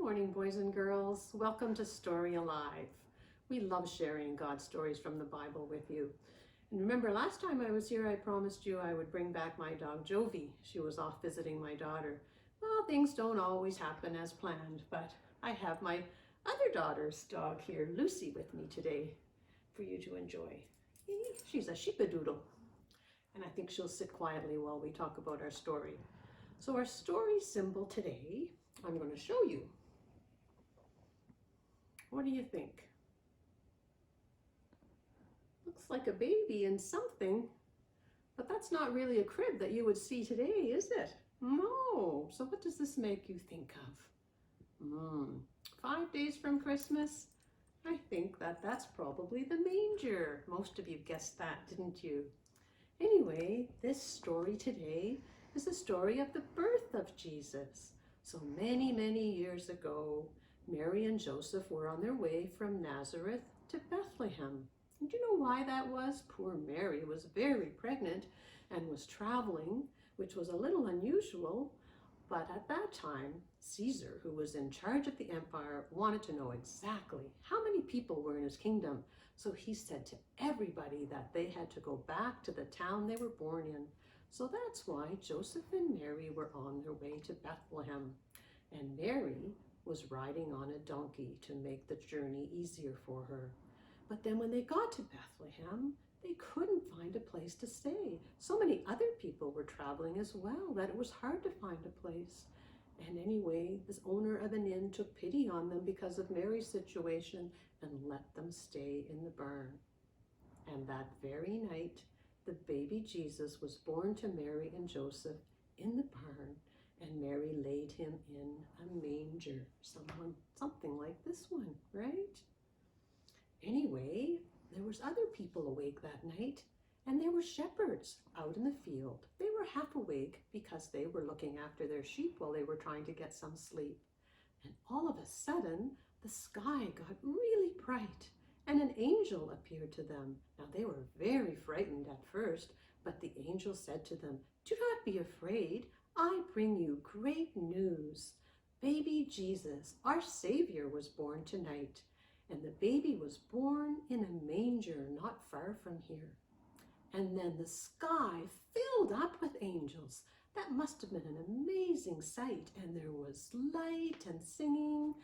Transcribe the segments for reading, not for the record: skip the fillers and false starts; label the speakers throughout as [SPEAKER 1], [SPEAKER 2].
[SPEAKER 1] morning, boys and girls. Welcome to Story Alive. We love sharing God's stories from the Bible with you. And remember, last time I was here, I promised you I would bring back my dog, Jovi. She was off visiting my daughter. Well, things don't always happen as planned, but I have my other daughter's dog here, Lucy, with me today for you to enjoy. She's a sheepadoodle, and I think she'll sit quietly while we talk about our story. So our story symbol today, I'm going to show you. What do you think? Looks like a baby in something, but that's not really a crib that you would see today, is it? No. So what does this make you think of? 5 days from Christmas? I think that's probably the manger. Most of you guessed that, didn't you? Anyway, this story today is the story of the birth of Jesus. So many, many years ago, Mary and Joseph were on their way from Nazareth to Bethlehem. And do you know why that was? Poor Mary was very pregnant and was traveling, which was a little unusual. But at that time, Caesar, who was in charge of the empire, wanted to know exactly how many people were in his kingdom. So he said to everybody that they had to go back to the town they were born in. So that's why Joseph and Mary were on their way to Bethlehem. And Mary was riding on a donkey to make the journey easier for her. But then when they got to Bethlehem, they couldn't find a place to stay. So many other people were traveling as well that it was hard to find a place. And anyway, this owner of an inn took pity on them because of Mary's situation and let them stay in the barn. And that very night, the baby Jesus was born to Mary and Joseph in the barn, and Mary laid him in a manger, something like this one, right? Anyway, there was other people awake that night, and there were shepherds out in the field. They were half awake because they were looking after their sheep while they were trying to get some sleep. And all of a sudden, the sky got really bright, and an angel appeared to them. Now, they were very frightened at first, but the angel said to them, "Do not be afraid. I bring you great news. Baby Jesus, our Savior, was born tonight. And the baby was born in a manger not far from here." And then the sky filled up with angels. That must have been an amazing sight. And there was light and singing,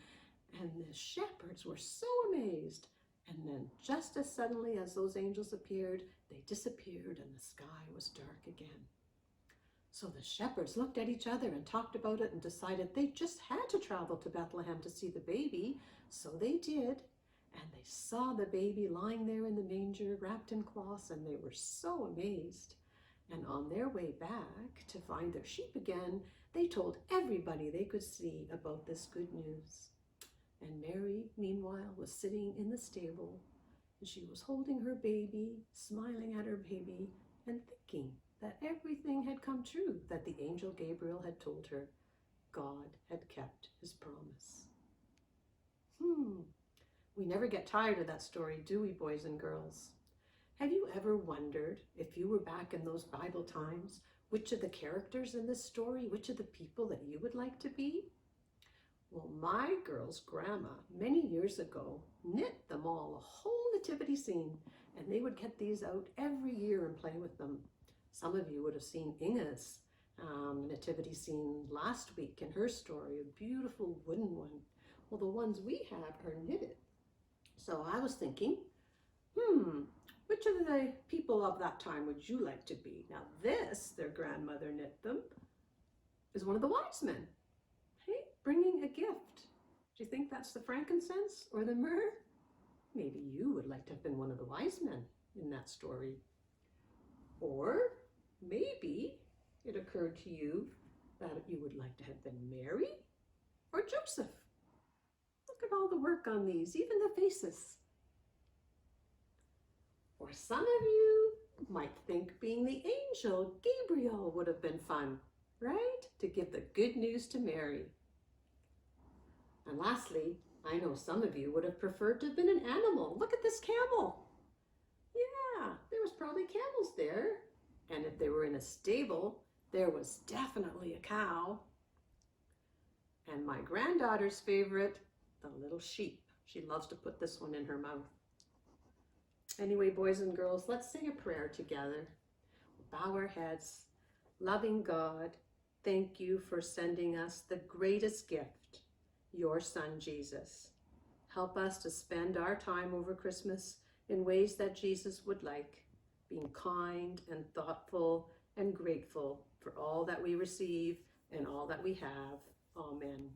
[SPEAKER 1] and the shepherds were so amazed. And then just as suddenly as those angels appeared, they disappeared and the sky was dark again. So the shepherds looked at each other and talked about it and decided they just had to travel to Bethlehem to see the baby. So they did. And they saw the baby lying there in the manger, wrapped in cloths, and they were so amazed. And on their way back to find their sheep again, they told everybody they could see about this good news. And Mary, meanwhile, was sitting in the stable, and she was holding her baby, smiling at her baby, and thinking that everything had come true that the angel Gabriel had told her. God had kept his promise. We never get tired of that story, do we, boys and girls? Have you ever wondered, if you were back in those Bible times, which of the characters in this story, which of the people that you would like to be? Well, my girl's grandma, many years ago, knit them all a whole nativity scene, and they would get these out every year and play with them. Some of you would have seen Inga's nativity scene last week in her story, a beautiful wooden one. Well, the ones we have are knitted. So I was thinking, which of the people of that time would you like to be? Now this, their grandmother knit them, is one of the wise men, hey, bringing a gift. Do you think that's the frankincense or the myrrh? Maybe you would like to have been one of the wise men in that story. Or maybe it occurred to you that you would like to have been Mary or Joseph. Look at all the work on these, even the faces. Or some of you might think being the angel Gabriel would have been fun, right? To give the good news to Mary. And lastly, I know some of you would have preferred to have been an animal. Look at this camel. Yeah, there was probably camels there. And if they were in a stable, there was definitely a cow. And my granddaughter's favorite, the little sheep. She loves to put this one in her mouth. Anyway, boys and girls, let's say a prayer together. Bow our heads. Loving God, thank you for sending us the greatest gift, your son, Jesus. Help us to spend our time over Christmas in ways that Jesus would like, being kind and thoughtful and grateful for all that we receive and all that we have. Amen.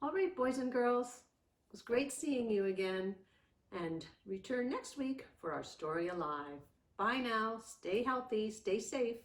[SPEAKER 1] All right, boys and girls, it was great seeing you again, and return next week for our story alive. Bye now. Stay healthy, stay safe.